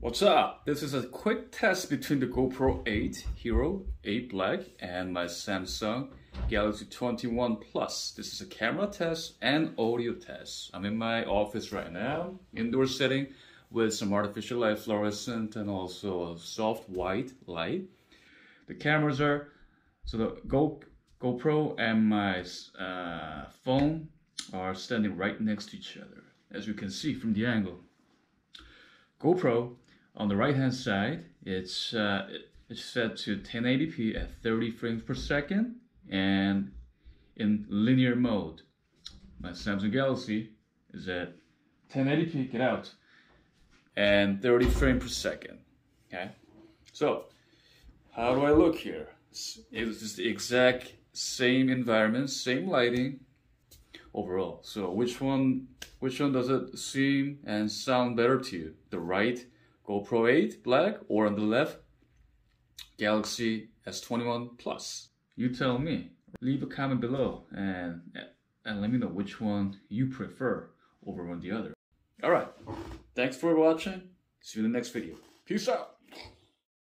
What's up? This is a quick test between the GoPro 8 Hero 8 Black and my Samsung Galaxy 21 Plus. This is a camera test and audio test. I'm in my office right now, indoor setting with some artificial light, fluorescent, and also a soft white light. The cameras are, so the GoPro and my phone are standing right next to each other, as you can see from the angle. GoPro on the right hand side, it's set to 1080p at 30 frames per second and in linear mode. My Samsung Galaxy is at 1080p, get out, and 30 frames per second. Okay, so how do I look here? It's the exact same environment, same lighting overall. So which one does it seem and sound better to you? The right GoPro 8 Black, or on the left Galaxy S21 Plus? You tell me. Leave a comment below and let me know which one you prefer over one the other. Alright, thanks for watching. See you in the next video. Peace out.